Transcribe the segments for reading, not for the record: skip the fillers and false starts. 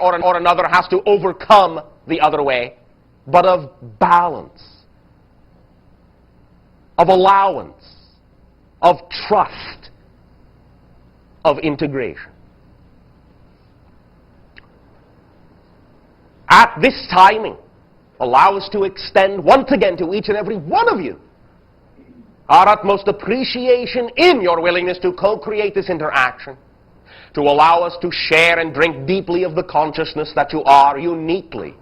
or another has to overcome the other way, but of balance, of allowance, of trust, of integration. At this timing, allow us to extend once again to each and every one of you our utmost appreciation in your willingness to co-create this interaction, to allow us to share and drink deeply of the consciousness that you are uniquely,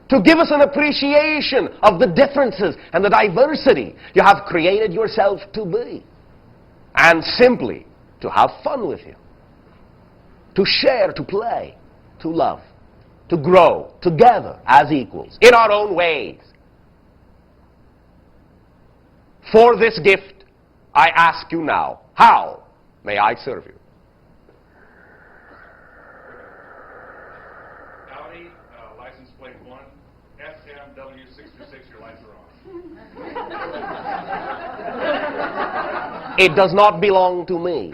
to give us an appreciation of the differences and the diversity you have created yourself to be, and simply to have fun with you, to share, to play, to love, to grow together as equals in our own ways. For this gift, I ask you now, how may I serve you? Audi, license plate 1, FMW626, your lights are on. It does not belong to me.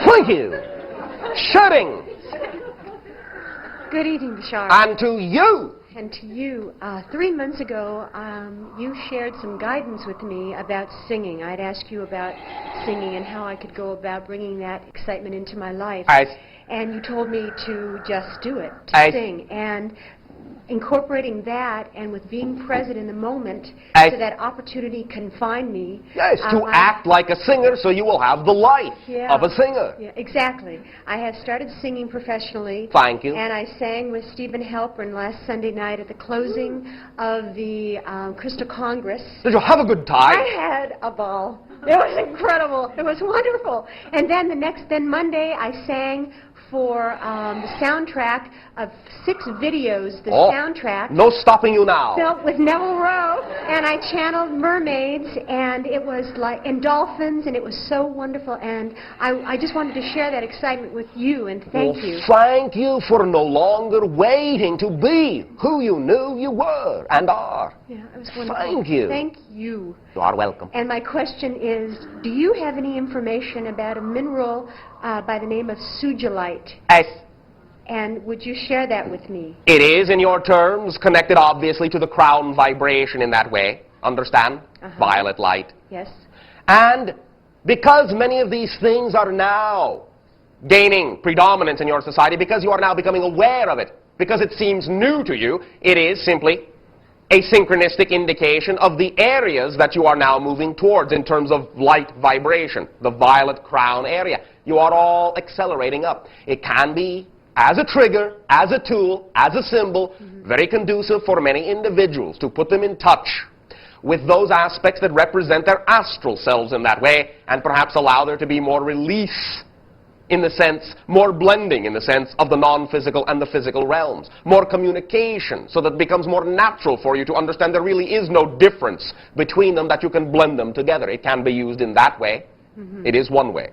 Thank you. Shutting. Good evening, Bashar. And to you. And to you. 3 months ago, you shared some guidance with me about singing. I'd asked you about singing and how I could go about bringing that excitement into my life. And you told me to just do it, to sing. And incorporating that and with being present in the moment so that opportunity can find me. Yes, to act like a singer so you will have the life of a singer. Yeah, exactly. I have started singing professionally. Thank you. And I sang with Stephen Halpern last Sunday night at the closing of the Crystal Congress. Did you have a good time? I had a ball. It was incredible. It was wonderful. And then then Monday I sang for the soundtrack of 6 videos, the soundtrack. No stopping you now. Built with Neville Rowe, and I channeled mermaids, and it was like, and dolphins, and it was so wonderful, and I just wanted to share that excitement with you, and thank you. Thank you for no longer waiting to be who you knew you were and are. Yeah, it was wonderful. Thank you. Thank you. You are welcome. And my question is, do you have any information about a mineral by the name of sugilite? Yes. And would you share that with me? It is, in your terms, connected obviously to the crown vibration in that way. Understand? Violet light. Yes. And because many of these things are now gaining predominance in your society, because you are now becoming aware of it, because it seems new to you, it is simply a synchronistic indication of the areas that you are now moving towards in terms of light vibration, the violet crown area. You are all accelerating up. It can be as a trigger, as a tool, as a symbol, very conducive for many individuals to put them in touch with those aspects that represent their astral selves in that way, and perhaps allow there to be more release in the sense, more blending in the sense of the non-physical and the physical realms, more communication, so that it becomes more natural for you to understand there really is no difference between them, that you can blend them together. It can be used in that way. It is one way.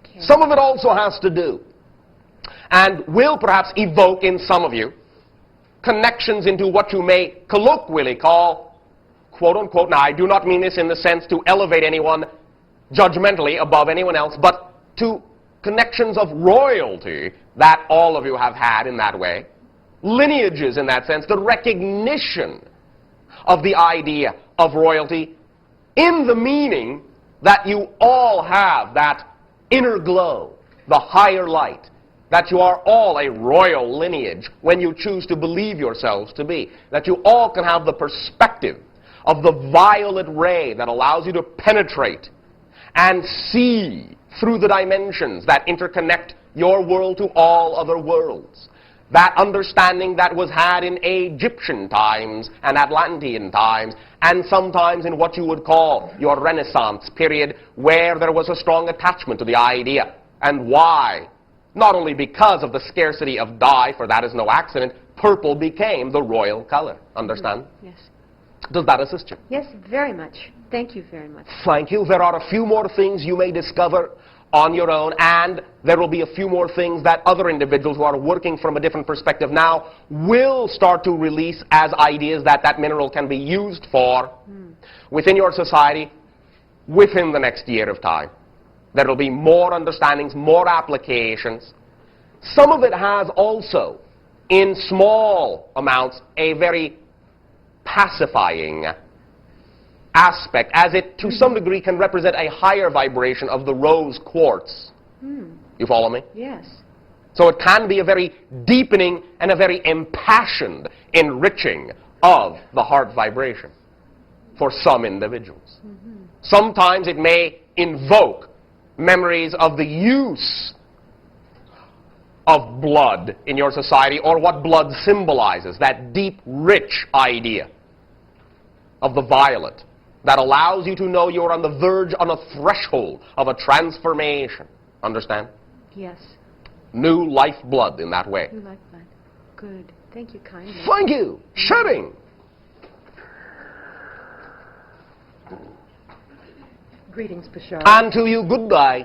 Okay. Some of it also has to do, and will perhaps evoke in some of you, connections into what you may colloquially call, quote-unquote, now I do not mean this in the sense to elevate anyone judgmentally above anyone else, but to connections of royalty that all of you have had in that way, lineages in that sense, the recognition of the idea of royalty in the meaning that you all have that inner glow, the higher light, that you are all a royal lineage when you choose to believe yourselves to be, that you all can have the perspective of the violet ray that allows you to penetrate and see through the dimensions that interconnect your world to all other worlds. That understanding that was had in Egyptian times and Atlantean times, and sometimes in what you would call your Renaissance period, where there was a strong attachment to the idea. And why? Not only because of the scarcity of dye, for that is no accident, purple became the royal color. Understand? Yes. Does that assist you? Yes, very much. Thank you very much. Thank you. There are a few more things you may discover on your own, and there will be a few more things that other individuals who are working from a different perspective now will start to release as ideas that that mineral can be used for within your society within the next year of time. There will be more understandings, more applications. Some of it has also, in small amounts, a very pacifying aspect, as it to some degree can represent a higher vibration of the rose quartz. You follow me? Yes. So it can be a very deepening and a very impassioned enriching of the heart vibration for some individuals. Sometimes it may invoke memories of the use of blood in your society, or what blood symbolizes, that deep, rich idea of the violet that allows you to know you're on the verge, on a threshold of a transformation. Understand? Yes. New lifeblood in that way. New lifeblood. Good. Thank you kindly. Thank you. Shutting. Greetings, Bashar. And to you, goodbye.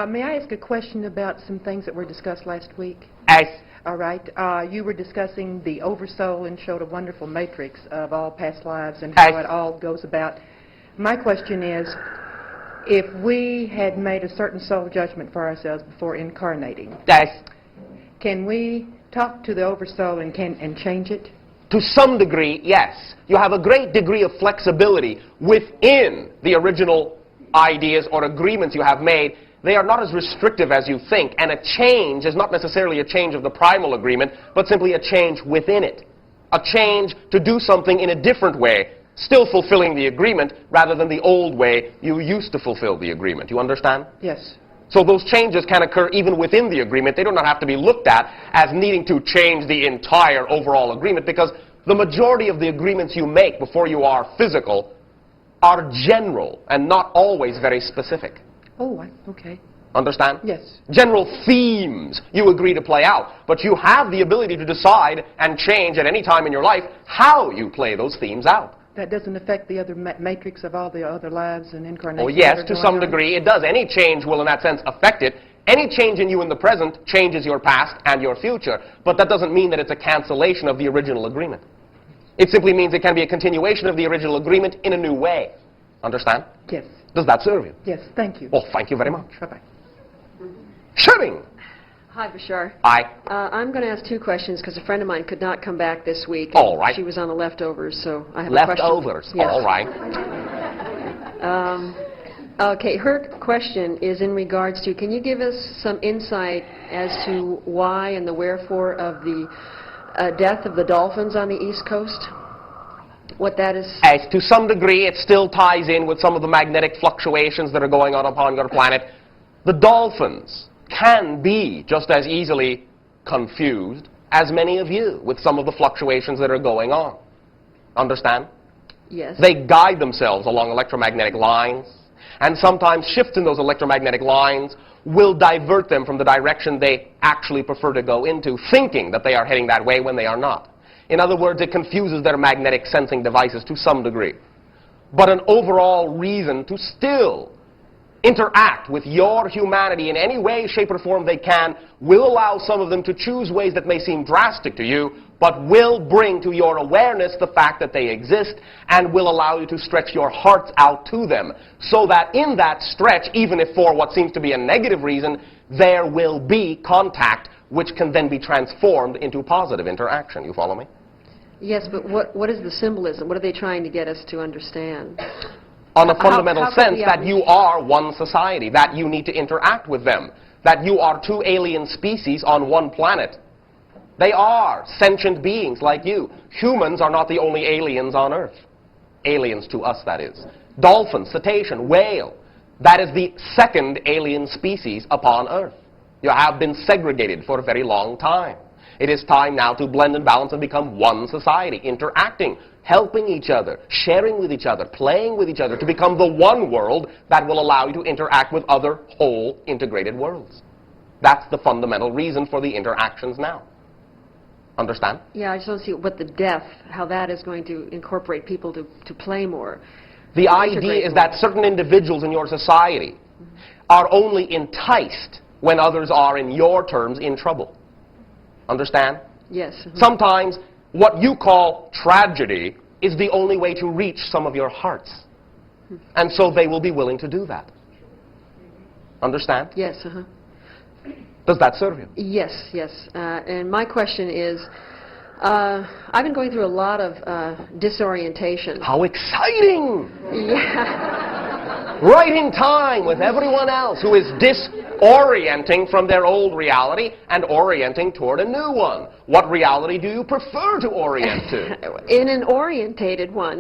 May I ask a question about some things that were discussed last week? As All right. You were discussing the oversoul and showed a wonderful matrix of all past lives and how it all goes about. My question is, if we had made a certain soul judgment for ourselves before incarnating, can we talk to the oversoul and change it? To some degree, yes. You have a great degree of flexibility within the original ideas or agreements you have made. They are not as restrictive as you think, and a change is not necessarily a change of the primal agreement, but simply a change within it. A change to do something in a different way, still fulfilling the agreement, rather than the old way you used to fulfill the agreement. You understand? Yes. So those changes can occur even within the agreement. They do not have to be looked at as needing to change the entire overall agreement, because the majority of the agreements you make before you are physical are general and not always very specific. Oh, okay. Understand? Yes. General themes you agree to play out, but you have the ability to decide and change at any time in your life how you play those themes out. That doesn't affect the other matrix of all the other lives and incarnations? Oh, yes, that are to going some on? degree it does. Any change will, in that sense, affect it. Any change in you in the present changes your past and your future, but that doesn't mean that it's a cancellation of the original agreement. It simply means it can be a continuation of the original agreement in a new way. Understand? Yes. Does that serve you? Yes, thank you. Well, thank you very much. Bye-bye. Shutting. Hi, Bashar. Aye. I'm going to ask two questions because a friend of mine could not come back this week. All right. She was on the leftovers, so I have a question. Leftovers. Yes. All right. Okay, her question is in regards to, can you give us some insight as to why and the wherefore of the death of the dolphins on the East Coast? What that is? As to some degree, it still ties in with some of the magnetic fluctuations that are going on upon your planet. The dolphins can be just as easily confused as many of you with some of the fluctuations that are going on. Understand? Yes. They guide themselves along electromagnetic lines, and sometimes shifts in those electromagnetic lines will divert them from the direction they actually prefer to go into, thinking that they are heading that way when they are not. In other words, it confuses their magnetic sensing devices to some degree. But an overall reason to still interact with your humanity in any way, shape, or form they can will allow some of them to choose ways that may seem drastic to you, but will bring to your awareness the fact that they exist and will allow you to stretch your hearts out to them, so that in that stretch, even if for what seems to be a negative reason, there will be contact which can then be transformed into positive interaction. You follow me? Yes, but what is the symbolism? What are they trying to get us to understand? On a fundamental how could sense we that you are one society, that you need to interact with them, that you are two alien species on one planet. They are sentient beings like you. Humans are not the only aliens on Earth. Aliens to us, that is. Dolphin, cetacean, whale. That is the second alien species upon Earth. You have been segregated for a very long time. It is time now to blend and balance and become one society, interacting, helping each other, sharing with each other, playing with each other, to become the one world that will allow you to interact with other whole integrated worlds. That's the fundamental reason for the interactions now. Understand? Yeah, I just want to see what the death, how that is going to incorporate people to play more. The idea is that certain individuals in your society are only enticed when others are, in your terms, in trouble. Understand? Yes. Sometimes what you call tragedy is the only way to reach some of your hearts. And so they will be willing to do that. Understand? Yes, uh-huh. Does that serve you? Yes, yes. And my question is, I've been going through a lot of disorientation. How exciting! Yeah. Right in time with everyone else who is disorienting from their old reality and orienting toward a new one. What reality do you prefer to orient to? In an orientated one.